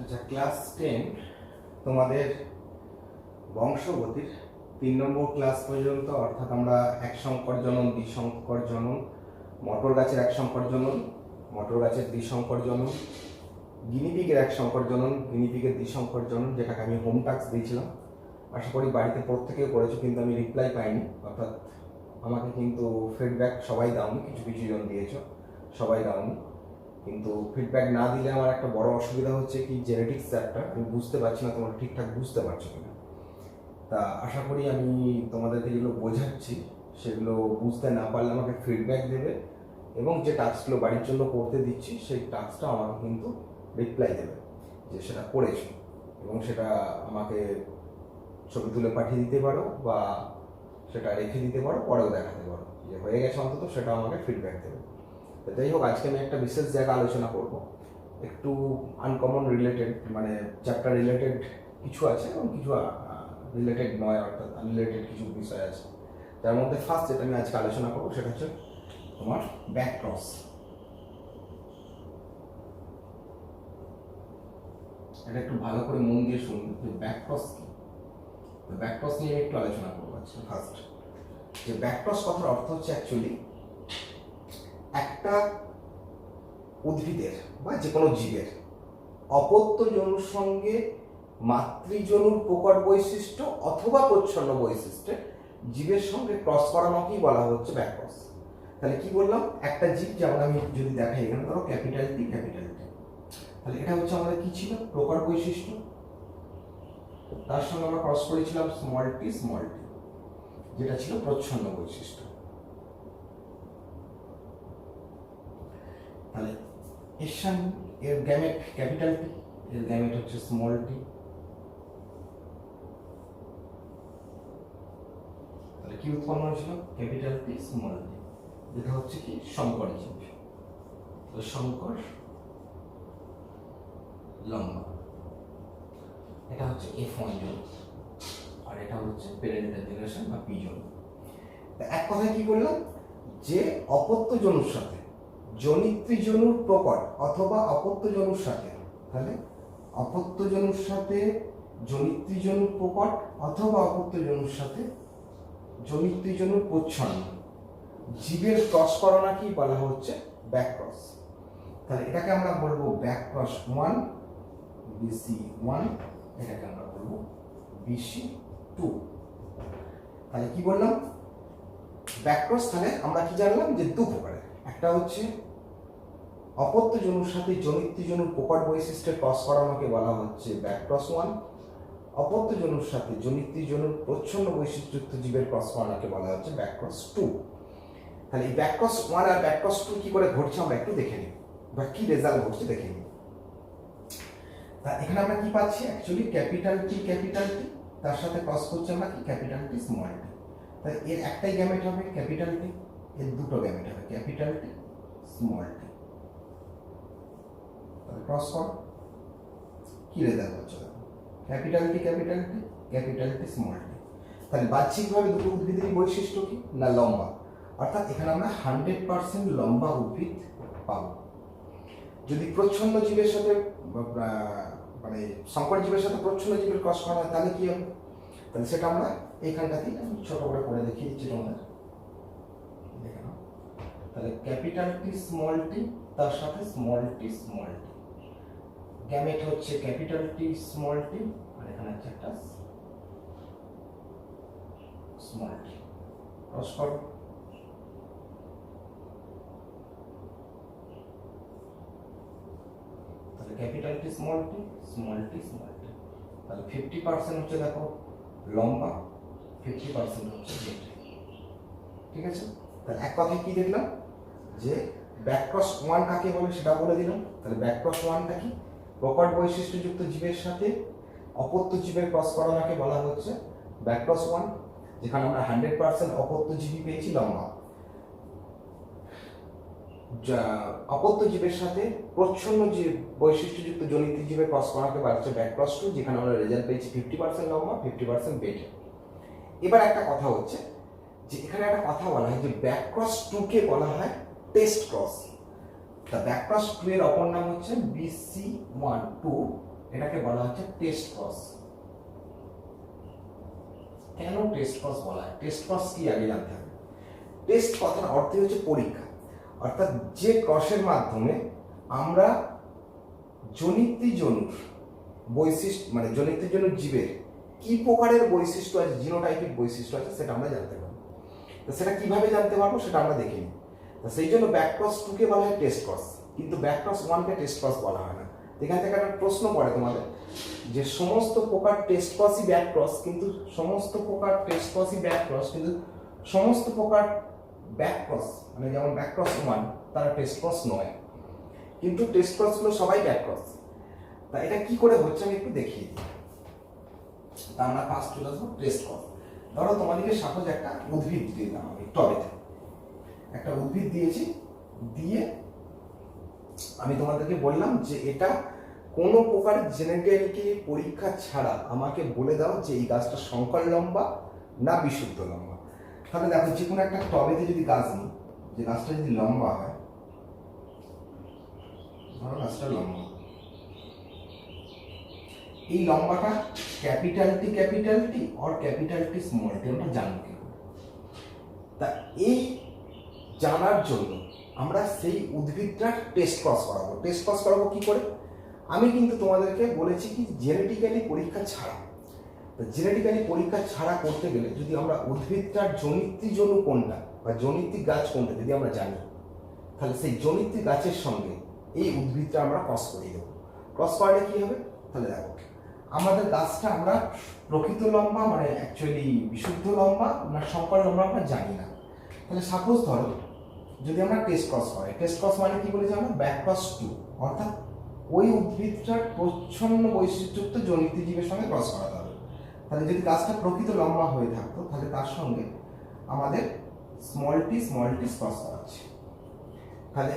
আচ্ছা, ক্লাস 10 তোমাদের বংশগতির 3 নম্বর ক্লাস পর্যন্ত, অর্থাৎ আমরা এক সংকর জনন, দ্বিসংকর জনন, মটর গাছের এক সংকর জনন, মটর গাছের দ্বিসংকর জনন, গিনিপিগের এক সংকর জনন, গিনিপিগের দ্বিসংকর জনন, যেটাকে আমি হোম টাস্ক দিয়েছিলাম। আশা করি বাড়িতে প্রত্যেকেও করেছো, কিন্তু আমি রিপ্লাই পাইনি, অর্থাৎ আমাকে কিন্তু ফিডব্যাক সবাই দাওনি, কিছু কিছু জন দিয়েছো, সবাই দাওনি। কিন্তু ফিডব্যাক না দিলে আমার একটা বড় অসুবিধা হচ্ছে কি, জেনেটিক্স চ্যাপ্টার আমি বুঝতে পারছি না তোমরা ঠিকঠাক বুঝতে পারছো কিনা। তা আশা করি আমি তোমাদেরকে যেগুলো বোঝাচ্ছি সেগুলো বুঝতে না পারলে আমাকে ফিডব্যাক দেবে, এবং যে টাস্কগুলো বাড়ির জন্য করতে দিচ্ছি সেই টাস্কটা আমাকে কিন্তু রিপ্লাই দেবে যে সেটা করেছো, এবং সেটা আমাকে ছবি তুলে পাঠিয়ে দিতে পারো বা সেটা রেখে দিতে পারো, পরেও দেখাতে পারো যে হয়ে গেছে, অন্তত সেটা আমাকে ফিডব্যাক দেবে। যাই হোক, আজকে আমি একটা বিশেষ জায়গা আলোচনা করব, একটু আনকমন রিলেটেড, মানে চ্যাপ্টার রিলেটেড কিছু আছে এবং কিছু রিলেটেড নয়, অর্থাৎ আনরিলেটেড কিছু বিষয় আছে। তার মধ্যে ফার্স্ট যেটা আমি আজকে আলোচনা করবো সেটা হচ্ছে তোমার ব্যাক ক্রস। এটা একটু ভালো করে মন দিয়ে শুনুন যে ব্যাক ক্রস কি। ব্যাক ক্রস নিয়ে একটু আলোচনা করবো আজকে। ফার্স্ট যে ব্যাক ক্রস কথার অর্থ হচ্ছে অ্যাকচুয়ালি একটা উদ্ভিদের বা যে কোনো জীবের অপত্য জনুর সঙ্গে মাতৃজনুর প্রকট বৈশিষ্ট্য অথবা প্রচ্ছন্ন বৈশিষ্ট্যে জীবের সঙ্গে ক্রস করানোকেই বলা হচ্ছে ব্যাক ক্রস। তাহলে কি বললাম, একটা জীব যেমন আমি যদি দেখাই, এখানে ধরো ক্যাপিটাল টি, তাহলে এটা হচ্ছে আমাদের কি ছিল, প্রকট বৈশিষ্ট্য। তার সঙ্গে আমরা ক্রস করেছিলাম স্মল টি, যেটা ছিল প্রচ্ছন্ন বৈশিষ্ট্য। তাহলে এর গ্যামেট ক্যাপিটাল টি, এর গ্যামেট হচ্ছে স্মল টি। তাহলে কি উৎপন্ন হয়েছিল, ক্যাপিটাল টি, স্মল টি, যেটা হচ্ছে কি সংকর জীব। তো সংকর লম্বা, এটা হচ্ছে F1 জন, আর এটা হচ্ছে প্যারেন্টাল জেনারেশন বা পি জন। এক কথায় কি বললাম, যে অপত্য জনুর সাথে জনিত্রী জনুর প্রকট অথবা অপত্য জনুর সাথে, তাহলে অপত্য জনুর সাথে জনিত্রী জনুর প্রকট অথবা অপত্য জনুর সাথে জনিত্রী জনুর প্রচ্ছন্ন জীবের ক্রস করানোকেই বলা হচ্ছে ব্যাক ক্রস। তাহলে এটাকে আমরা বলবো ব্যাক ক্রস 1, BC1, এটাকে আমরা বলবো BC2। তাহলে কি বললাম, ব্যাক ক্রস। তাহলে আমরা কি জানলাম যে দু প্রকারের, একটা হচ্ছে অপত্য জনুর সাথে জনিত্রী জনুর প্রকট বৈশিষ্ট্যে ক্রস করানোকে বলা হচ্ছে ব্যাক ক্রস 1, অপত্য জনুর সাথে জনিত্রী জনুর প্রচ্ছন্ন বৈশিষ্ট্যযুক্ত জীবের ক্রস করানোকে বলা হচ্ছে ব্যাক ক্রস 2। তাহলে এই ব্যাক ক্রস 1 আর ব্যাক ক্রস 2 কি করে ঘটছে আমরা একটু দেখে নিই, বা কি রেজাল্ট ঘটছে দেখে নিই। তা এখানে আমরা কি পাচ্ছি, অ্যাকচুয়ালি ক্যাপিটাল টি, তার সাথে ক্রস করছে আমরা কি ক্যাপিটাল টি, স্মল টি। তাহলে এর একটাই গ্যামেট হবে ক্যাপিটাল টি, এর দুটো গ্যামেট হবে ক্যাপিটাল টি, স্মল টি। তাহলে ক্রস কর, কি রেজাল্ট হচ্ছে, ক্যাপিটাল টি, স্মল টি। তাহলে বাহ্যিকভাবে দুটো উদ্ভিদেরই বৈশিষ্ট্য কি না, লম্বা, অর্থাৎ এখানে আমরা 100% লম্বা উদ্ভিদ পাবো। যদি প্রচ্ছন্ন জীবের সাথে মানে সংকর জীবের সাথে প্রচ্ছন্ন জীবের ক্রস করা হয় তাহলে কি হবে, তাহলে সেটা আমরা এইখানটাতেই ছোট করে দেখিয়ে দিচ্ছি তোমাদের, দেখে নাও। তাহলে ক্যাপিটাল টি, স্মল টি, তার সাথে স্মল টি, গ্যামেট হচ্ছে ক্যাপিটাল টি, স্মল টি, আর এখানে আছে একটা স্মল টি। ক্রস করো, তাহলে ক্যাপিটাল টি, স্মল টি, তাহলে 50% হচ্ছে দেখো লম্বা, 50% হচ্ছে বেটে। ঠিক আছে, তাহলে এক কথায় কি দেখলাম যে ব্যাক ক্রস 1 কাকে বলে সেটা বলে দিলাম। তাহলে ব্যাক ক্রস 1টা কি, প্রকট বৈশিষ্ট্যযুক্ত জীবের সাথে অপত্য জীবের ক্রস করানোকে বলা হচ্ছে ব্যাক ক্রস 1, যেখানে আমরা 100% অপত্য জীবী পেয়েছি লম্বা। অপত্য জীবের সাথে প্রচ্ছন্ন জীব বৈশিষ্ট্যযুক্ত জনিত্রী জীবের ক্রস করানোকে বলা হচ্ছে ব্যাক ক্রস 2, যেখানে আমরা রেজাল্ট পেয়েছি 50% লম্বা, 50% বেটে। এবার একটা কথা হচ্ছে যে এখানে একটা কথা বলা হয় যে ব্যাক ক্রস 2 কে বলা হয় টেস্ট ক্রস। তা ব্যাক ক্রস 2 এর অপর নাম হচ্ছে BC1, 2, এটাকে বলা হচ্ছে টেস্ট ক্রস। কেন টেস্ট ক্রস বলা হয়? টেস্ট ক্রস কি আগে জানতে হবে। টেস্ট কথার অর্থই হচ্ছে পরীক্ষা, অর্থাৎ যে ক্রসের মাধ্যমে আমরা জনিত্রী জনুর বৈশিষ্ট্য মানে জনিত্রী জনুর জীবের কি প্রকারের বৈশিষ্ট্য আছে, জিনোটাইপিক বৈশিষ্ট্য আছে সেটা আমরা জানতে পারবো। তো সেটা কিভাবে জানতে পারবো সেটা আমরা দেখে নিই। তো সেই জন্য ব্যাকক্রস 2 কে বলা হয় টেস্ট ক্রস, কিন্তু ব্যাকক্রস 1 কে টেস্ট ক্রস বলা হয় না। এখান থেকে একটা প্রশ্ন পড়ে তোমাদের যে সমস্ত প্রকার টেস্ট ক্রসই ব্যাকক্রস, কিন্তু সমস্ত প্রকার টেস্ট ক্রসই ব্যাকক্রস, কিন্তু সমস্ত প্রকার ব্যাকক্রস মানে যেমন ব্যাকক্রস 1 তারা টেস্ট ক্রস নয়, কিন্তু টেস্ট ক্রসগুলো সবাই ব্যাকক্রস। তা এটা কি করে হচ্ছে আমি একটু দেখিয়ে দিই। তা আমরা ফার্স্ট চলে আসবো টেস্ট ক্রস। ধরো তোমাদেরকে সাপোজ একটা উদ্ভিদ দিয়ে দিলাম, আমি টবেতে একটা উদ্ভিদ দিয়েছি, দিয়ে আমি তোমাদেরকে বললাম যে এটা কোনো প্রকার জেনেটিক পরীক্ষা ছাড়া আমাকে বলে দাও যে এই গাছটা সংকর লম্বা না বিশুদ্ধ লম্বা। তাহলে দেখো যে কোনো একটা টবেতে যদি গাছ নিই, যে গাছটা যদি লম্বা হয়, ধরো গাছটা লম্বা, এই লম্বাটা ক্যাপিটাল টি আর ক্যাপিটাল টি স্মল টি আমরা জানবো কি করে? তা এই জানার জন্য আমরা সেই উদ্ভিদটার টেস্ট ক্রস করাবো। টেস্ট ক্রস করাবো কি করে? আমি কিন্তু তোমাদেরকে বলেছি কি জেনেটিক্যালি পরীক্ষা ছাড়া। তো জেনেটিক্যালি পরীক্ষা ছাড়া করতে গেলে যদি আমরা উদ্ভিদটার জনিত্রী জনু কোনটা বা জনিত্রী গাছ কোনটা যদি আমরা জানি, তাহলে সেই জনিত্রী গাছের সঙ্গে এই উদ্ভিদটা আমরা ক্রস করিয়ে দেবো। ক্রস করালে কি হবে? তাহলে দেখো আমাদের গাছটা আমরা প্রকৃত লম্বা মানে অ্যাকচুয়ালি বিশুদ্ধ লম্বা না সংকর লম্বা আমরা জানি না। তাহলে সাপোজ ধরো যদি আমরা টেস্ট ক্রস করি, টেস্ট ক্রস মানে কি বলেছি আমরা? ব্যাকক্রস 2, অর্থাৎ ওই উদ্ভিদটার প্রচ্ছন্ন বৈশিষ্ট্যযুক্ত জনিত্রী জীবের সঙ্গে ক্রস করাতে হবে। তাহলে যদি গাছটা প্রকৃত লম্বা হয়ে থাকতো তাহলে তার সঙ্গে আমাদের স্মল টি ক্রস করাচ্ছে। তাহলে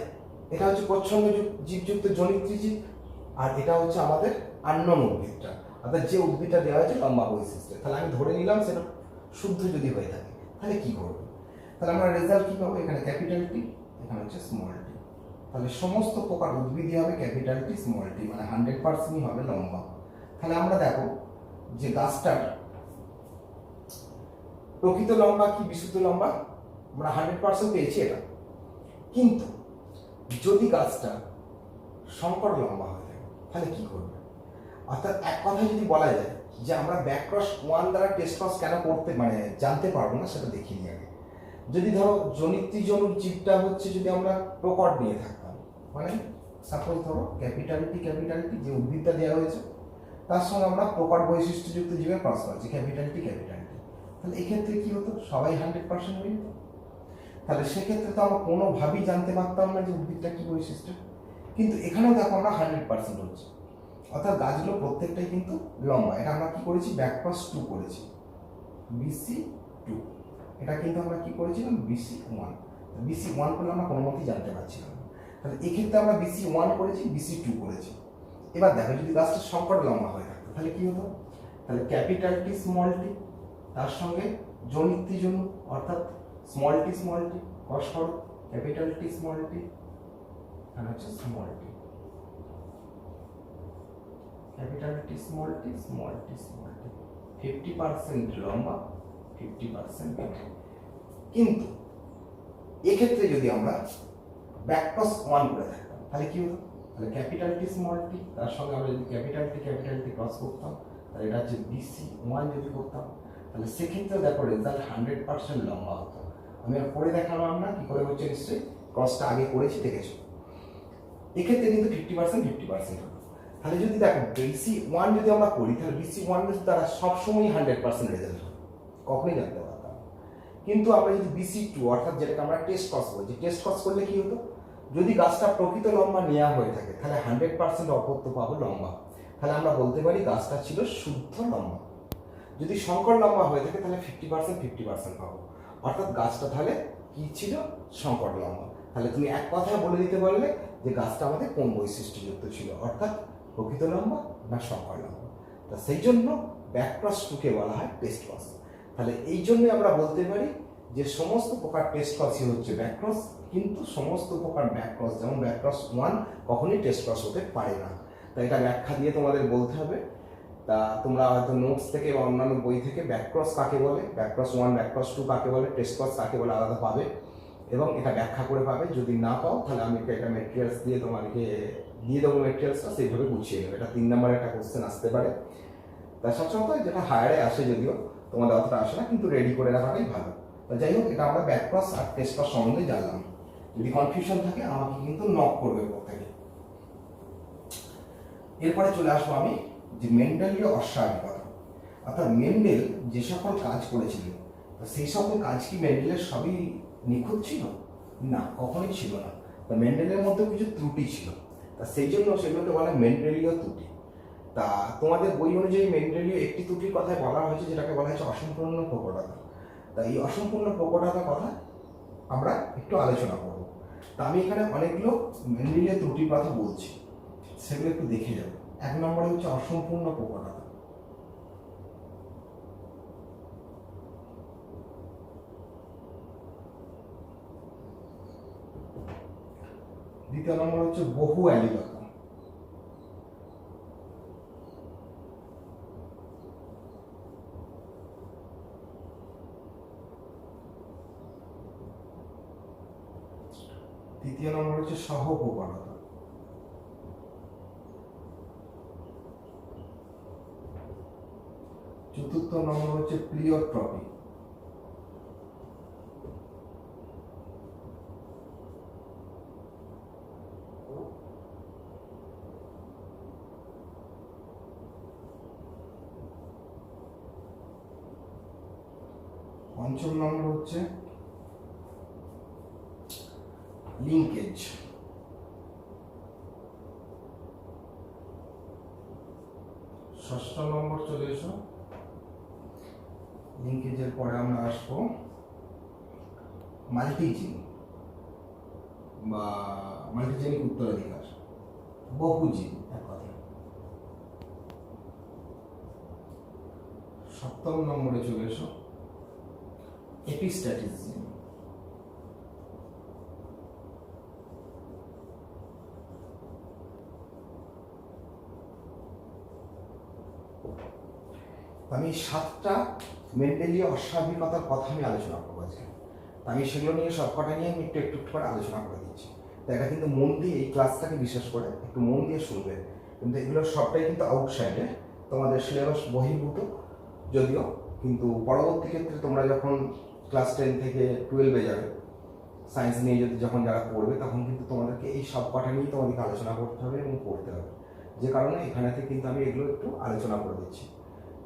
এটা হচ্ছে প্রচ্ছন্ন জীবযুক্ত জনিত্রী জীব, আর এটা হচ্ছে আমাদের আননোন উদ্ভিদটা, অর্থাৎ যে উদ্ভিদটা দেওয়া হয়েছে লম্বা বৈশিষ্ট্য। তাহলে আমি ধরে নিলাম সেটা শুদ্ধ যদি হয়ে থাকে, তাহলে কি করবো? তাহলে আমরা রেজাল্ট কি পাবো? এখানে ক্যাপিটাল টি, এখানে হচ্ছে স্মল টি। তাহলে সমস্ত প্রকার উদ্ভিদই হবে ক্যাপিটাল টি স্মল টি, মানে 100%ই হবে লম্বা। তাহলে আমরা দেখো যে গাছটার প্রকৃত লম্বা কি বিশুদ্ধ লম্বা, আমরা 100% পেয়েছি এটা। কিন্তু যদি গাছটা সংকর লম্বা হয়ে থাকে তাহলে কি করবে? অর্থাৎ এক কথায় যদি বলা যায় যে আমরা ব্যাকক্রস 1 দ্বারা টেস্ট ক্রস কেন করতে মানে জানতে পারবো না সেটা দেখিয়ে নিই আগে। যদি ধরো জনিত্রী জনুর জীবটা হচ্ছে যদি আমরা প্রকট নিয়ে থাকতাম, মানে সাপোজ ধরো ক্যাপিটাল টি যে উদ্ভিদটা দেওয়া হয়েছে তার সঙ্গে আমরা প্রকট বৈশিষ্ট্যযুক্ত জীবের ক্রস করছি ক্যাপিটাল টি, তাহলে এক্ষেত্রে কি হতো? সবাই 100% হয়ে যেত। তাহলে সেক্ষেত্রে তো আমরা কোনোভাবেই জানতে পারতাম না যে উদ্ভিদটা কি বৈশিষ্ট্য। কিন্তু এখানেও দেখো আমরা 100% হচ্ছে, অর্থাৎ গাছগুলো প্রত্যেকটাই কিন্তু লম্বা। এটা আমরা কি করেছি? ব্যাকক্রস 2 করেছি, BC2। এটা কিন্তু আমরা কি করেছিলাম? BC1। BC1 করলে আমরা কোনো মতেই জানতে পারছিলাম না। তাহলে এক্ষেত্রে আমরা BC1 করেছি, BC2 করেছি। এবার দেখো যদি গাছটা সংকর লম্বা হয়ে থাকতো তাহলে কি হতো? তাহলে ক্যাপিটাল টি স্মল টি তার সঙ্গে জনিত্রী জনু অর্থাৎ স্মল টি ক্রস করো, ক্যাপিটাল টি স্মল টি আর হচ্ছে small tea, capital T small tea 50% লম্বা 50% বেটে। কিন্তু এক্ষেত্রে যদি আমরা ব্যাকক্রস 1 করে থাকতাম তাহলে কি হতো? তাহলে ক্যাপিটাল টি স্মল টি তার সঙ্গে আমরা যদি ক্যাপিটাল টি ক্রস করতাম, তাহলে এটা হচ্ছে BC1 যদি করতাম, তাহলে সেক্ষেত্রে দেখো রেজাল্ট 100% লম্বা হতো। আমি আর পরে দেখালাম না কি করে হচ্ছে, নিশ্চয়ই ক্রসটা আগে করেছি দেখেছো। এক্ষেত্রে কিন্তু 50% হতো। তাহলে যদি দেখো BC1 যদি আমরা করি তাহলে BC1 দ্বারা সবসময় 100% রেজাল্ট হবে, কখনোই জানতে পারতাম। কিন্তু আমরা যদি BC2 অর্থাৎ যেটাকে আমরা টেস্ট ক্রস বলছি, টেস্ট ক্রস করলে কি হতো? যদি গাছটা প্রকৃত লম্বা নেওয়া হয়ে থাকে তাহলে 100% অপত্য পাবো লম্বা, তাহলে আমরা বলতে পারি গাছটা ছিল শুদ্ধ লম্বা। যদি সংকর লম্বা হয়ে থাকে তাহলে 50% পাবো, অর্থাৎ গাছটা তাহলে কি ছিল? সংকর লম্বা। তাহলে তুমি এক কথায় বলে দিতে পারলে যে গাছটা আমাদের কোন বৈশিষ্ট্যযুক্ত ছিল, অর্থাৎ প্রকৃত লম্বা না সংকর লম্বা। তা সেই জন্য ব্যাকক্রস 2 কে বলা হয় টেস্ট ক্রস। তাহলে এই জন্য আমরা বলতে পারি যে সমস্ত প্রকার টেস্ট ক্রসই হচ্ছে ব্যাকক্রস, কিন্তু সমস্ত প্রকার ব্যাকক্রস যেমন ব্যাকক্রস 1 কখনোই টেস্ট ক্রস হতে পারে না। তাই এটা ব্যাখ্যা দিয়ে তোমাদের বলতে হবে। তা তোমরা হয়তো নোটস থেকে বা অন্যান্য বই থেকে ব্যাকক্রস কাকে বলে, ব্যাকক্রস 1 ব্যাকক্রস 2 কাকে বলে, টেস্ট ক্রস কাকে বলে আলাদা পাবে এবং এটা ব্যাখ্যা করে পাবে। যদি না পাও তাহলে আমি এটা মেটেরিয়ালস দিয়ে তোমাদেরকে দিয়ে দেবো, মেটেরিয়ালসটা সেইভাবে গুছিয়ে নেবে। এটা 3 নম্বরের একটা কোশ্চেন আসতে পারে। তার সাথে সাথে যেটা হায়ারে আসে, যদিও তোমাদের অতটা আসে না, কিন্তু রেডি করে রাখাটাই ভালো। তো যাই হোক, এটা আমরা ব্যাকক্রস আর টেস্ট ক্রস সম্বন্ধে জানলাম। যদি কনফিউশন থাকে আমাকে কিন্তু নক করবে প্রত্যেকে। এরপরে চলে আসবো আমি যে মেন্ডেলীয় অস্বাভাবিকতা, অর্থাৎ মেন্ডেল যে সকল কাজ করেছিলেন সেই সকল কাজ কি মেন্ডেলের সবই নিখুঁত ছিল? না, কখনোই ছিল না। তা মেন্ডেলের মধ্যে কিছু ত্রুটি ছিল, তা সেই জন্য সেগুলোকে বলা হয় মেন্ডেলীয় ত্রুটি। তা তোমাদের বই অনুযায়ী মেন্ডেলীয় একটি ত্রুটির কথায় বলা হয়েছে, যেটাকে বলা হয়েছে অসম্পূর্ণ প্রকটতা। তা এই অসম্পূর্ণ প্রকটতার কথা আমরা একটু আলোচনা করব। তা আমি এখানে অনেকগুলো মেন্ডেলীয় ত্রুটির কথা বলছি, সেগুলো একটু দেখে যাবো। 1 নম্বরে হচ্ছে অসম্পূর্ণ প্রকটতা। দ্বিতীয় নম্বর হচ্ছে বহু অ্যালিগতা। তৃতীয় নম্বর হচ্ছে সহপ্রকটতা। চতুর্থ নম্বর হচ্ছে প্লিওট্রপি। পঞ্চম নম্বর হচ্ছে লিঙ্কেজ। ষষ্ঠ নম্বর চলে এসো, লিঙ্কেজের পরে আমরা আসবো মাল্টিজিন বা মাল্টিজেনিক উত্তরাধিকার, বহুজিন এক কথা। সপ্তম নম্বরে চলে এসো এপিস্ট্যাটিস জিন। আমি 7টা মেন্ডেলীয় অস্বাভাবিকতার কথা আমি আলোচনা করবো আজকে। আমি সেগুলো নিয়ে সবকটা নিয়ে আমি একটু একটু করে আলোচনা করে দিচ্ছি। তো এটা কিন্তু মন দিয়ে এই ক্লাসটাকে বিশেষ করে একটু মন দিয়ে শুনবে, কিন্তু এগুলো সবটাই কিন্তু আউটসাইডে তোমাদের সিলেবাস বহির্ভূত যদিও, কিন্তু পরবর্তী ক্ষেত্রে তোমরা যখন ক্লাস 10 থেকে 12-এ যাবে, সায়েন্স নিয়ে যখন যারা পড়বে, তখন কিন্তু তোমাদেরকে এই সব কটা নিয়েই তোমাদেরকে আলোচনা করতে হবে এবং পড়তে হবে। যে কারণে এখানে থেকে কিন্তু আমি এগুলো একটু আলোচনা করে দিচ্ছি।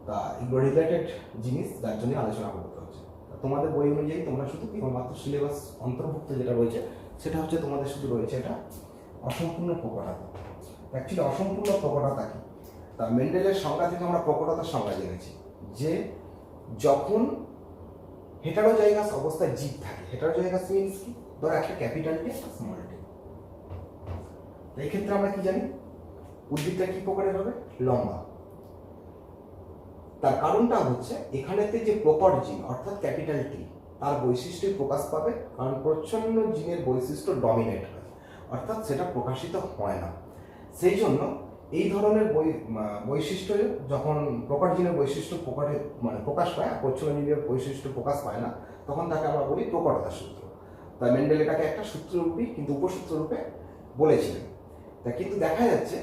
তা এগুলো রিলেটেড জিনিস, যার জন্য আলোচনা করতে হচ্ছে। তোমাদের বই অনুযায়ী তোমরা শুধু কেবলমাত্র সিলেবাস অন্তর্ভুক্ত যেটা রয়েছে সেটা হচ্ছে তোমাদের শুধু রয়েছে এটা অসম্পূর্ণ প্রকটতা। অ্যাকচুয়ালি অসম্পূর্ণ প্রকটতা কি? তা মেন্ডেলের সংজ্ঞা থেকে আমরা প্রকটতার সংজ্ঞা জেনেছি যে যখন হেটারোজাইগাস অবস্থায় জীব থাকে। হেটারোজাইগাস মিনস কি? ধরো একটা ক্যাপিটাল টি একটা স্মল টি। এই ক্ষেত্রে আমরা কি জানি? উদ্ভিদটা কি প্রকারের হবে? লম্বা। তার কারণটা হচ্ছে এখানেতে যে প্রকট জিন অর্থাৎ ক্যাপিটাল টি, তার বৈশিষ্ট্যই প্রকাশ পাবে, কারণ প্রচ্ছন্ন জিনের বৈশিষ্ট্য ডমিনেট হয়, অর্থাৎ সেটা প্রকাশিত হয় না। সেই জন্য এই ধরনের বৈশিষ্ট্য যখন প্রকট জিনের বৈশিষ্ট্য প্রকাশ পায়, প্রচ্ছন্ন জিনের বৈশিষ্ট্য প্রকাশ পায় না, তখন তাকে আমরা বলি প্রকটতা সূত্র। তাই মেন্ডেল এটাকে একটা সূত্ররূপী কিন্তু উপসূত্র রূপে বলেছিলেন। তা কিন্তু দেখা যাচ্ছে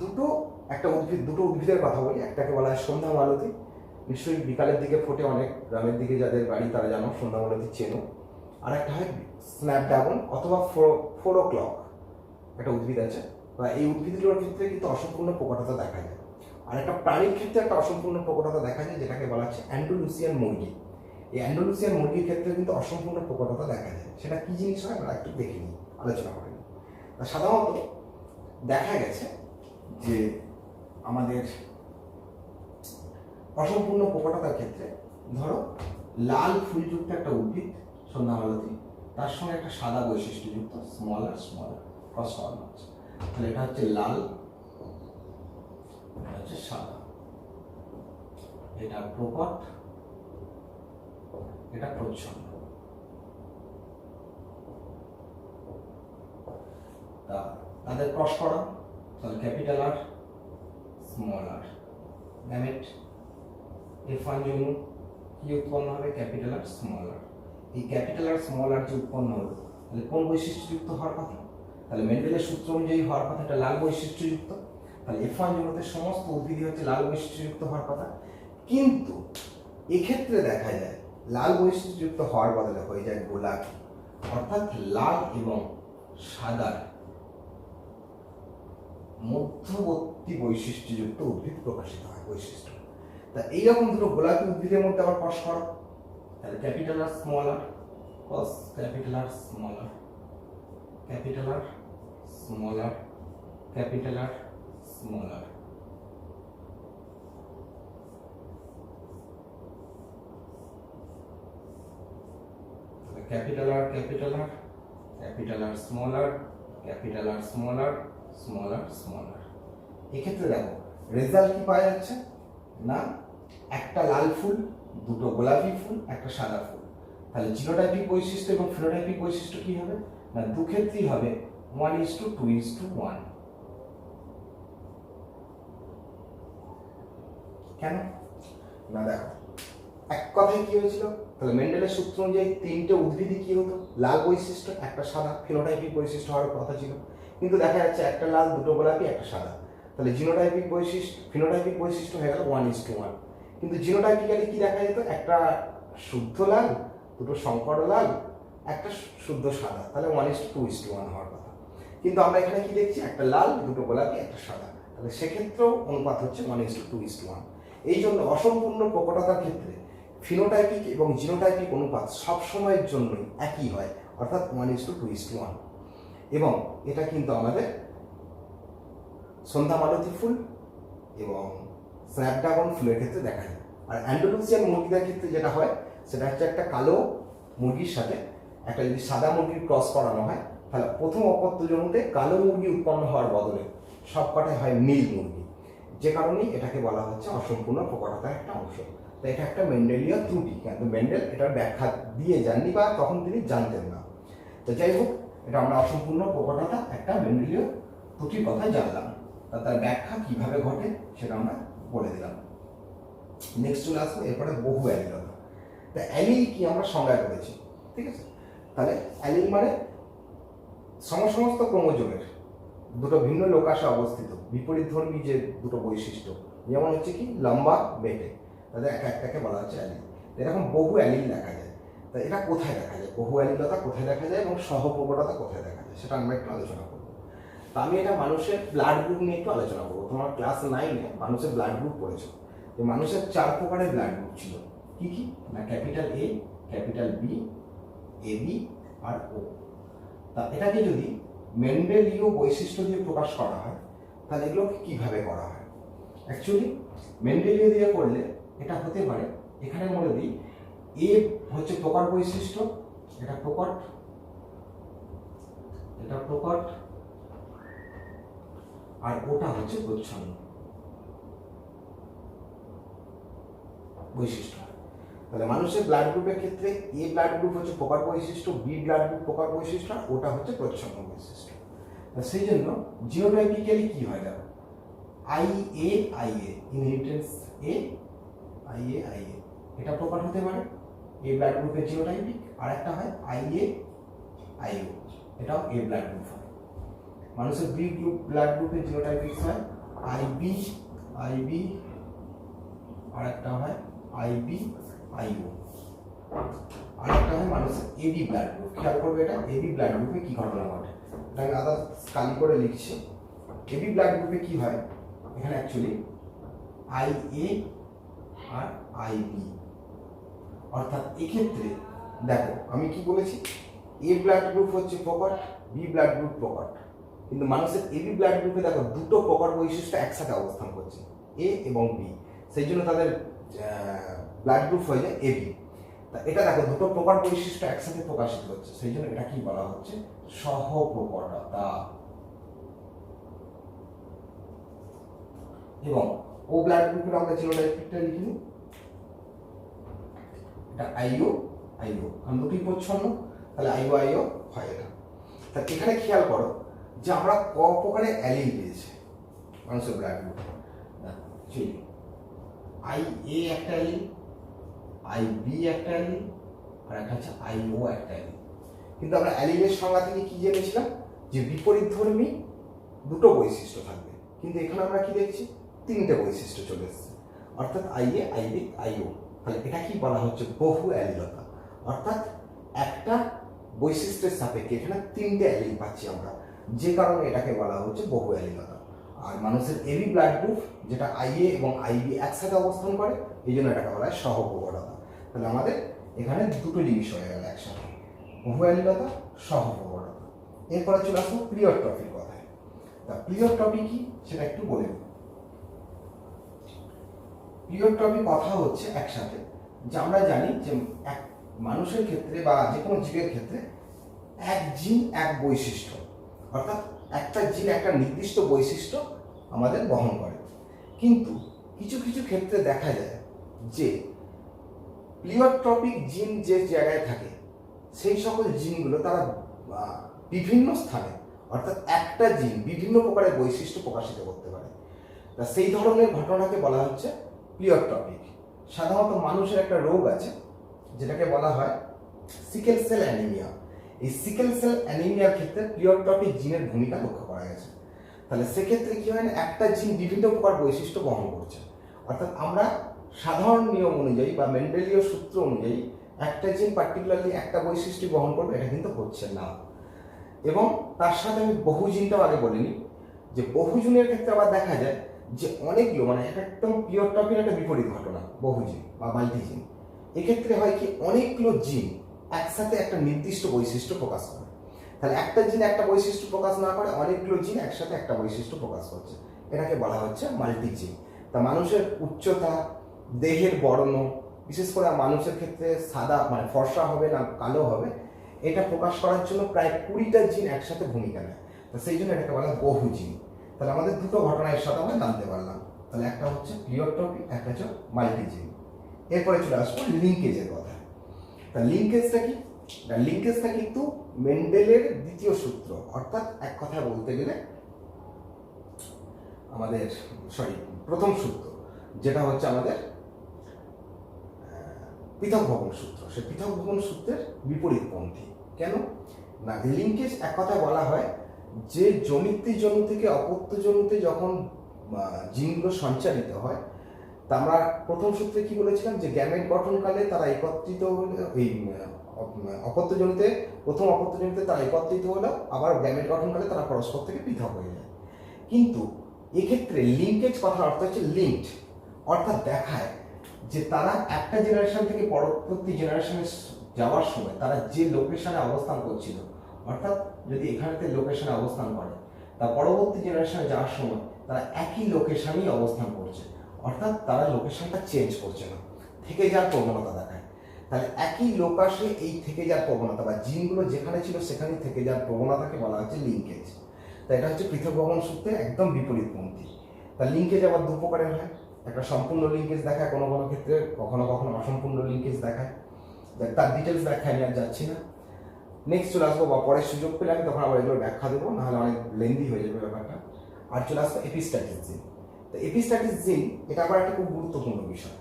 দুটো উদ্ভিদের কথা বলি। একটাকে বলা হয় সন্ধ্যা মালতী, নিশ্চয়ই বিকালের দিকে ফোটে, অনেক গ্রামের দিকে যাদের বাড়ি তারা জানো সন্ধ্যা মালতী চেনো। আর একটা হয় স্ন্যাপড্রাগন অথবা 4 o'clock, একটা উদ্ভিদ আছে। বা এই উদ্ভিদগুলোর ক্ষেত্রে কিন্তু অসম্পূর্ণ প্রকটতা দেখা যায়। আর একটা প্রাণীর ক্ষেত্রে একটা অসম্পূর্ণ প্রকটতা দেখা যায়, যেটাকে বলা হচ্ছে অ্যান্ডালুসিয়ান মুরগি। এই অ্যান্ডালুসিয়ান মুরগির ক্ষেত্রে কিন্তু অসম্পূর্ণ প্রকটতা দেখা যায়। সেটা কি জিনিস হয় আমরা একটু দেখে নিই, আলোচনা করে নিই। সাধারণত দেখা গেছে যে আমাদের অসম্পূর্ণ প্রকটতার ক্ষেত্রে ধরো লাল ফুলযুক্ত একটা উদ্ভিদ সন্ধ্যা মালতী, তার সঙ্গে একটা সাদা বৈশিষ্ট্যযুক্ত স্মল ক্রস করানো আছে। তাহলে এটা হচ্ছে লাল, এটা হচ্ছে সাদা, এটা প্রকট, এটা প্রচ্ছন্ন। তা তাদের ক্রস করা তাহলে ক্যাপিটাল আর স্মল আর গ্যামেট F1 জন্য কি উৎপন্ন হবে ক্যাপিটাল আর স্মল আর। এই ক্যাপিটাল আর স্মল আর যে উৎপন্ন হলো তাহলে কোন বৈশিষ্ট্যযুক্ত হওয়ার কথা? তাহলে মেন্ডেলের সূত্র অনুযায়ী হওয়ার কথা এটা লাল বৈশিষ্ট্যযুক্ত। তাহলে F1 জন্যতে সমস্ত উদ্ভিদই হচ্ছে লাল বৈশিষ্ট্যযুক্ত হওয়ার কথা, কিন্তু এক্ষেত্রে দেখা যায় লাল বৈশিষ্ট্যযুক্ত হওয়ার বদলে হয়ে যায় গোলাপি, অর্থাৎ লাল এবং সাদার মধ্যবর্তী বৈশিষ্ট্যযুক্ত উদ্ভিদ প্রকাশিত হয় বৈশিষ্ট্য। তা এইরকম দুটো গোলাপি উদ্ভিদের মধ্যে আবার ক্রস করো, তাহলে capital R small R cross capital R small R capital R small R capital R small R. Capital R capital R capital R small R capital R small R small R small R. এক্ষেত্রে দেখো result কি পাওয়া যাচ্ছে না, একটা লাল ফুল, দুটো গোলাপি ফুল, একটা সাদা ফুল। তাহলে জিনোটাইপিক বৈশিষ্ট্য এবং ফিনোটাইপিক বৈশিষ্ট্য কি হবে না, দু ক্ষেত্রেই হবে 1:2:1। কেন না, দেখো এক কথায় কি হয়েছিল, তাহলে মেন্ডেলের সূত্র অনুযায়ী তিনটে উদ্ভিদই কি হতো লাল বৈশিষ্ট্য, একটা সাদা, ফিনোটাইপিক বৈশিষ্ট্য হওয়ার কথা ছিল, কিন্তু দেখা যাচ্ছে একটা লাল, দুটো গোলাপি, একটা সাদা। তাহলে জিনোটাইপিক বৈশিষ্ট্য ফিনোটাইপিক বৈশিষ্ট্য হয়ে গেল 1:1। কিন্তু জিনোটাইপিক্যালি কি দেখা যেত, একটা শুদ্ধ লাল, দুটো সংকর লাল, একটা শুদ্ধ সাদা, তাহলে 1:2:1 হওয়ার কথা। কিন্তু আমরা এখানে কি দেখছি, একটা লাল, দুটো গোলাপি, একটা সাদা, তাহলে সেক্ষেত্রেও অনুপাত হচ্ছে 1:2:1। এই জন্য অসম্পূর্ণ প্রকটতার ক্ষেত্রে ফিনোটাইপিক এবং জিনোটাইপিক অনুপাত সবসময়ের জন্যই একই হয়, অর্থাৎ 1:2:1। এবং এটা কিন্তু আমাদের সন্ধ্যা মালতী ফুল এবং স্ন্যাপড্রাগন ফুলের ক্ষেত্রে দেখা যায়। আর অ্যান্ডালুসিয়ান মুরগিদের ক্ষেত্রে যেটা হয় সেটা হচ্ছে একটা কালো মুরগির সাথে একটা যদি সাদা মুরগির ক্রস করানো হয়, তাহলে প্রথম অপত্য জন্মতে কালো মুরগি উৎপন্ন হওয়ার বদলে সব কটাই হয় নীল মুরগি, যে কারণেই এটাকে বলা হচ্ছে অসম্পূর্ণ প্রকটতার একটা অংশ। তো এটা একটা মেন্ডেলীয় ত্রুটি, কিন্তু মেন্ডেল এটার ব্যাখ্যা দিয়ে যাননি বা তখন তিনি জানতেন না। তো যাই হোক, এটা আমরা অসম্পূর্ণ প্রকটতা একটা মেন্ডেলীয় ত্রুটির কথা জানলাম, তার ব্যাখ্যা কিভাবে ঘটে সেটা আমরা বলে দিলাম। নেক্সট চলে আসবো এরপরে বহু অ্যালিলতা। তা অ্যালিল কি আমরা সংজ্ঞা করেছি, ঠিক আছে। তাহলে অ্যালিল মানে সমস্ত ক্রোমোজোমের দুটো ভিন্ন লোকাশে অবস্থিত বিপরীতধর্মী যে দুটো বৈশিষ্ট্য, যেমন হচ্ছে কি লম্বা বেটে, তাদের এক একটাকে বলা হচ্ছে অ্যালিল। এরকম বহু অ্যালিল দেখা যায়। তা এটা কোথায় দেখা যায়, বহু অ্যালিলতা কোথায় দেখা যায় এবং সহপ্রকটতা কোথায় দেখা যায়, সেটা আমরা একটু আলোচনা করবো। তা আমি এটা মানুষের ব্লাড গ্রুপ নিয়ে একটু আলোচনা করবো। তোমার ক্লাস 9-এ মানুষের ব্লাড গ্রুপ পড়েছো। মানুষের 4 প্রকারের ব্লাড গ্রুপ ছিল, কি কি না, capital A, capital B, AB আর ও। তা এটাকে যদি মেন্ডেলীয় বৈশিষ্ট্য দিয়ে প্রকাশ করা হয় তাহলে এগুলোকে কিভাবে করা হয়? অ্যাকচুয়ালি মেন্ডেলীয় দিয়ে করলে এটা হতে পারে, এখানে বলে দিই, এ হচ্ছে প্রকট বৈশিষ্ট্য, এটা প্রকট, এটা প্রকট, আর ওটা হচ্ছে প্রচ্ছন্ন বৈশিষ্ট্য। তাহলে মানুষের ব্লাড গ্রুপের ক্ষেত্রে এ ব্লাড গ্রুপ হচ্ছে প্রকট বৈশিষ্ট্য, বি ব্লাড গ্রুপ প্রকট বৈশিষ্ট্য, ওটা হচ্ছে প্রচ্ছন্ন বৈশিষ্ট্য। সেই জন্য জিনোটাইপিক্যালি কি হয়, দেখো IA ইনহেরিটেন্স এ, IA এটা প্রকট হতে পারে, এ ব্লাড গ্রুপের জিনোটাইপিক, আর একটা হয় IAIO, এটাও এ ব্লাড গ্রুপ হয়। মানুষের বি গ্রুপ ব্লাড গ্রুপের জিনোটাইপিক হয় IB, আর একটা হয় IBIO, আর একটা হয় মানুষের AB ব্লাড গ্রুপ। খেয়াল করবে এটা AB ব্লাড গ্রুপে কি ঘটনা ঘটে, এটা আমি আলাদা কালি করে লিখছি। AB ব্লাড গ্রুপে কি হয়, এখানে অ্যাকচুয়ালি IA আর IB, অর্থাৎ এক্ষেত্রে দেখো আমি কি বলেছি, এ ব্লাড গ্রুপ হচ্ছে প্রকট, বি ব্লাড গ্রুপ প্রকট, কিন্তু মানুষের এবি ব্লাড গ্রুপে দেখো দুটো প্রকট বৈশিষ্ট্য একসাথে অবস্থান করছে, এ এবং বি, সেই জন্য তাদের ব্লাড গ্রুপ হয়ে যায় এবি। তা এটা দেখো দুটো প্রকট বৈশিষ্ট্য একসাথে প্রকাশিত হচ্ছে, সেই জন্য এটা কি বলা হচ্ছে, সহপ্রকটতা। এবং ও ব্লাড গ্রুপের আমরা জিনোটাইপিকটা লিখি, এটা IO কারণ দুটি প্রচ্ছন্ন, তাহলে IO হয় এটা। তা এখানে খেয়াল করো যে আমরা ক প্রকারের অ্যালিল পেয়েছি, মানুষের ব্লাড গ্রুপ চিনি। আই এ একটা অ্যালিল, আই বি একটা অ্যালিল, আর একটা হচ্ছে আই ও একটা অ্যালিল। কিন্তু আমরা অ্যালিলের সংজ্ঞা থেকে কি জেনেছিলাম যে বিপরীতধর্মী দুটো বৈশিষ্ট্য থাকবে, কিন্তু এখানে আমরা কি দেখছি তিনটে বৈশিষ্ট্য চলে এসেছে, অর্থাৎ I A, I B, I O. তাহলে এটা কি বলা হচ্ছে বহু অ্যালিলতা, অর্থাৎ একটা বৈশিষ্ট্যের সাপেক্ষে এখানে তিনটে অ্যালিল পাচ্ছি আমরা, যে কারণে এটাকে বলা হচ্ছে বহু অ্যালিলতা। আর মানুষের এবি ব্লাড গ্রুপ যেটা আইএ এবং আইবি একসাথে অবস্থান করে, এই জন্য এটাকে বলা হয় সহপ্রবণতা। তাহলে আমাদের এখানে দুটো জিনিস হয়ে গেল একসাথে, বহু অ্যালিলতা, সহপ্রবণতা। এরপরে চলে আসবো প্লিওট্রপির কথায়। তা প্লিওট্রপি কি সেটা একটু বলে দেব। প্লিওট্রপি কথা হচ্ছে একসাথে যে আমরা জানি যে এক মানুষের ক্ষেত্রে বা যে কোনো জীবের ক্ষেত্রে এক জিন এক বৈশিষ্ট্য, অর্থাৎ একটা জিন একটা নির্দিষ্ট বৈশিষ্ট্য আমাদের বহন করে। কিন্তু কিছু কিছু ক্ষেত্রে দেখা যায় যে প্লিওট্রপিক জিন যে জায়গায় থাকে সেই সকল জিনগুলো তারা বিভিন্ন স্থানে, অর্থাৎ একটা জিন বিভিন্ন প্রকারের বৈশিষ্ট্য প্রকাশিত করতে পারে। তা সেই ধরনের ঘটনাকে বলা হচ্ছে প্লিওট্রপিক। সাধারণত মানুষের একটা রোগ আছে যেটাকে বলা হয় সিকেল সেল অ্যানিমিয়া। এই সিকেল সেল অ্যানিমিয়ার ক্ষেত্রে প্লিওট্রপিক জিনের ভূমিকা লক্ষ্য করা গেছে। তাহলে সেক্ষেত্রে কি হয় না, একটা জিন বিভিন্ন প্রকার বৈশিষ্ট্য বহন করছে, অর্থাৎ আমরা সাধারণ নিয়ম অনুযায়ী বা মেন্ডেলীয় সূত্র অনুযায়ী একটা জিন পার্টিকুলারলি একটা বৈশিষ্ট্য বহন করবে এটা কিন্তু হচ্ছে না। এবং তার সাথে আমি বহু জিনটাও আগে বলিনি, যে বহু জিনের ক্ষেত্রে আবার দেখা যায় যে অনেকগুলো, মানে একদম প্লিওট্রপির একটা বিপরীত ঘটনা বহু জিন বা মাল্টি জিন। এক্ষেত্রে হয় কি অনেকগুলো জিন একসাথে একটা নির্দিষ্ট বৈশিষ্ট্য প্রকাশ করে। তাহলে একটা জিন একটা বৈশিষ্ট্য প্রকাশ না করে অনেকগুলো জিন একসাথে একটা বৈশিষ্ট্য প্রকাশ করছে, এটাকে বলা হচ্ছে মাল্টি জিন। তা মানুষের উচ্চতা, দেহের বর্ণ, বিশেষ করে মানুষের ক্ষেত্রে সাদা মানে ফর্সা হবে না কালো হবে, এটা প্রকাশ করার জন্য প্রায় 20টা জিন একসাথে ভূমিকা নেয়। তো সেই জন্য এটাকে বলা হয় বহু জিন। তাহলে আমাদের দুটো ঘটনা এর সাথে আমরা জানতে পারলাম। তাহলে একটা হচ্ছে প্লিওট্রপি, একটা হচ্ছে মাল্টি জিন। এরপরে চলে আসবো লিঙ্কেজের কথা। তা লিঙ্কেজটা কি? লিঙ্কেজটা কিন্তু মেন্ডেলের দ্বিতীয় সূত্র, অর্থাৎ এক কথা বলতে গেলে আমাদের প্রথম সূত্র, যেটা হচ্ছে আমাদের পৃথক ভবন সূত্র। সে পৃথক ভবন সূত্রের বিপরীতপন্থী। কেন না, লিঙ্কেজ এক কথা বলা হয় যে জনিতৃ থেকে অপত্যজনুতে যখন জিনগুলো সঞ্চারিত হয়, তা আমরা প্রথম সূত্রে কি বলেছিলাম যে গ্যামেট গঠনকালে তারা একত্রিত হলে, এই অপত্যজনিতে প্রথম অপত্যজনিতে তারা একত্রিত হলো, আবার গ্যামেট গঠনকালে তারা পরস্পর থেকে পৃথক হয়ে যায়। কিন্তু এক্ষেত্রে লিঙ্কেজ কথার অর্থ হচ্ছে লিঙ্কড, অর্থাৎ দেখায় যে তারা একটা জেনারেশন থেকে পরবর্তী জেনারেশনে যাওয়ার সময় তারা যে লোকেশনে অবস্থান করছিল, অর্থাৎ যদি এখানেতে লোকেশনে অবস্থান করে তা পরবর্তী জেনারেশনে যাওয়ার সময় তারা একই লোকেশনেই অবস্থান করছে, অর্থাৎ তারা লোকেশনটা চেঞ্জ করছে না, থেকে যাওয়ার প্রবণতা দেখায়। তাহলে একই লোকাশে এই থেকে যাওয়ার প্রবণতা বা জিনগুলো যেখানে ছিল সেখানেই থেকে যাওয়ার প্রবণতাকে বলা হচ্ছে লিঙ্কেজ। তাই এটা হচ্ছে পৃথক ভবন সূত্রের একদম বিপরীতপন্থী। তা লিঙ্কেজ আবার দু প্রকারের হয়, একটা সম্পূর্ণ লিঙ্কেজ দেখায় কোনো কোনো ক্ষেত্রে, কখনো কখনো অসম্পূর্ণ লিঙ্কেজ দেখায়। তার ডিটেলস ব্যাখ্যা নিয়ে আর যাচ্ছি না, নেক্সট চলে আসবো বা পরের সুযোগ পেলে আমি তখন আবার এগুলো ব্যাখ্যা দেবো, নাহলে অনেক লেন্দি হয়ে যাবে ব্যাপারটা। আর চলে আসবো এপিস্ট্যাটিস জিন। তো এপিস্ট্যাটিস জিন এটা আবার একটা খুব গুরুত্বপূর্ণ বিষয়।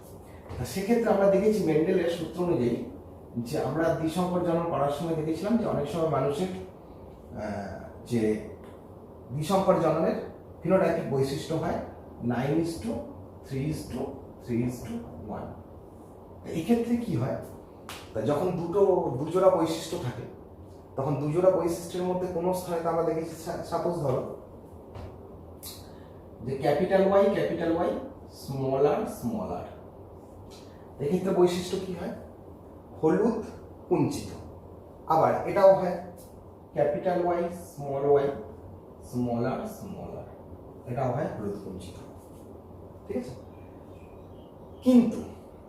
সেক্ষেত্রে আমরা দেখেছি মেন্ডেলের সূত্র অনুযায়ী যে আমরা দ্বিসংকর জনন করার সময় দেখেছিলাম যে অনেক সময় মানুষের যে দ্বিসংকর জননের ফিনোটাইপিক বৈশিষ্ট্য হয় 9:3:3:1। এই ক্ষেত্রে কি হয়, তা যখন দুজোড়া বৈশিষ্ট্য থাকে তখন দুজোড়া বৈশিষ্ট্যের মধ্যে কোনো স্থানে আমরা দেখেছি, সাপোজ ধরো যে ক্যাপিটাল ওয়াই স্মল আর, এক্ষেত্রে বৈশিষ্ট্য কি হয়, হলুদ কুঞ্চিত। আবার এটাও হয় ক্যাপিটাল ওয়াই স্মল আর, এটাও হয় হলুদ কুঞ্চিত, ঠিক আছে। কিন্তু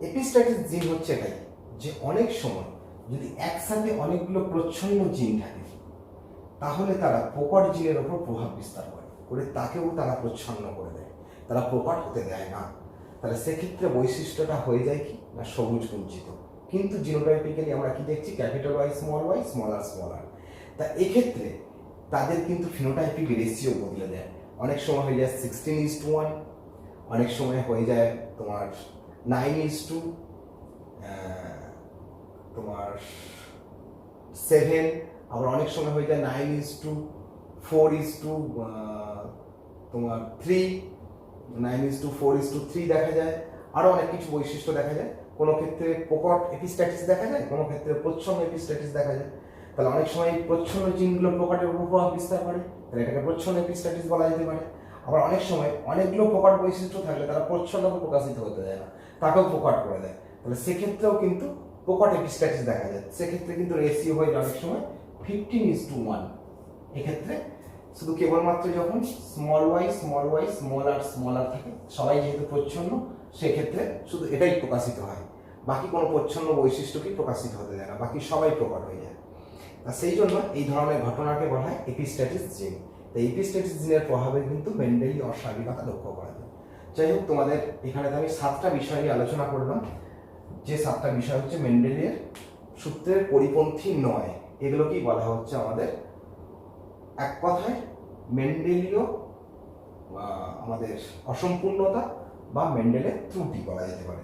এপিস্ট্যাটিস জিন হচ্ছে এটাই যে অনেক সময় যদি একসাথে অনেকগুলো প্রচ্ছন্ন জিন থাকে তাহলে তারা প্রকট জিনের ওপর প্রভাব বিস্তার করে তাকেও তারা প্রচ্ছন্ন করে দেয়, তারা প্রকট হতে দেয় না। তাহলে সেক্ষেত্রে বৈশিষ্ট্যটা হয়ে যায় কি না সবুজ কুঞ্চিত। কিন্তু জিনোটাইপিক্যালি আমরা কি দেখছি, ক্যাপিটাল ওয়াই স্মল আর। তা এক্ষেত্রে তাদের কিন্তু ফিনোটাইপিক রেশিও বদলে দেয়, অনেক সময় হয়ে যায় 16:1, অনেক সময় হয়ে যায় তোমার 9:2, তোমার 7, আবার অনেক সময় হয়ে যায় 9:4, তোমার 3, 9:4:3 দেখা যায়। আরও অনেক কিছু বৈশিষ্ট্য দেখা যায়। কোনো ক্ষেত্রে প্রকট এপিস্ট্যাটিস দেখা যায়, কোনো ক্ষেত্রে প্রচ্ছন্ন এপিস্ট্যাটিস দেখা যায়। তাহলে অনেক সময় এই প্রচ্ছন্ন জিনগুলো প্রকটের উপর প্রভাব বিস্তার করে, তাহলে এটাকে প্রচ্ছন্ন এপিস্ট্যাটিস বলা যেতে পারে। আবার অনেক সময় অনেকগুলো প্রকট বৈশিষ্ট্য থাকলে তারা প্রচ্ছন্নকে প্রকাশিত হতে দেয় না, তাকেও প্রকট করে দেয়, তাহলে সেক্ষেত্রেও কিন্তু প্রকট এপিস্ট্যাটিস দেখা যায়। সেক্ষেত্রে কিন্তু রেশিও হয় অনেক সময় 15:1। এক্ষেত্রে শুধু কেবলমাত্র যখন স্মল ওয়াই স্মল আর থাকে, সবাই যেহেতু প্রচ্ছন্ন, সেক্ষেত্রে শুধু এটাই প্রকাশিত হয়, বাকি কোনো প্রচ্ছন্ন বৈশিষ্ট্যকেই প্রকাশিত হতে দেয় না, বাকি সবাই প্রকট হয়ে যায়। আর সেই জন্য এই ধরনের ঘটনাকে বলা হয় এপিস্ট্যাটিস জিন। তো এপিস্ট্যাটিস জিনের প্রভাবে কিন্তু মেন্ডেলি অস্বাভাবিকতা লক্ষ্য করা যায়। যাই হোক, তোমাদের এখানে আমি 7টা বিষয় নিয়ে আলোচনা করলাম, যে 7টা বিষয় হচ্ছে মেন্ডেলিয়ার সূত্রের পরিপন্থী নয়। এগুলোকেই বলা হচ্ছে আমাদের এক কথায় মেন্ডেলীয় আমাদের অসম্পূর্ণতা বা মেন্ডেলের ত্রুটি বলা যেতে পারে,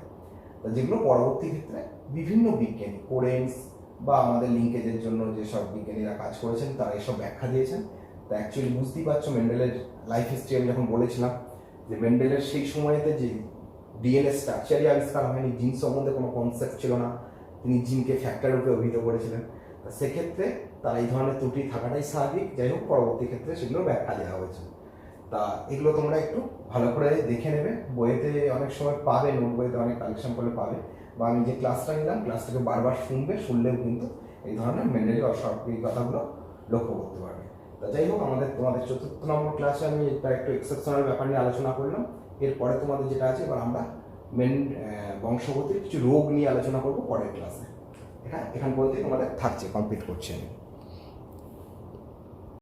যেগুলো পরবর্তী ক্ষেত্রে বিভিন্ন বিজ্ঞানী, কোরেন্স বা আমাদের লিঙ্কেজের জন্য যেসব বিজ্ঞানীরা কাজ করেছেন তারা এসব ব্যাখ্যা দিয়েছেন। তা অ্যাকচুয়ালি বুঝতেই পারছো, মেন্ডেলের লাইফ হিস্ট্রি আমি যখন বলেছিলাম যে মেন্ডেলের সেই সময়তে যে ডিএনএ স্ট্রাকচারই আবিষ্কার হয়নি, জিন সম্বন্ধে কোনো কনসেপ্ট ছিল না, তিনি জিনকে ফ্যাক্টর রূপে অভিহিত করেছিলেন। তা সেক্ষেত্রে তার এই ধরনের ত্রুটি থাকাটাই স্বাভাবিক। যাই হোক, পরবর্তী ক্ষেত্রে সেগুলো ব্যাখ্যা দেওয়া হয়েছে। তা এগুলো তোমরা একটু ভালো করে দেখে নেবে, বইয়েতে অনেক সময় পাবে, নোট বইতে অনেক কালেকশন করে পাবে, বা আমি যে ক্লাসটা নিলাম ক্লাসটাকে বারবার শুনলেও কিন্তু এই ধরনের মেন্ডেলি অস্বাভাবিকতাগুলো লক্ষ্য করতে পারবে। তা যাই হোক, তোমাদের 4th নম্বর ক্লাসে আমি এটা একটু এক্সেপশনাল ব্যাপার নিয়ে আলোচনা করলাম। এরপরে তোমাদের যেটা আছে, এবার আমরা বংশগতির কিছু রোগ নিয়ে আলোচনা করবো পরের ক্লাসে। এখান পর্যন্তই তোমাদের থাকছে, কমপ্লিট করছি আমি।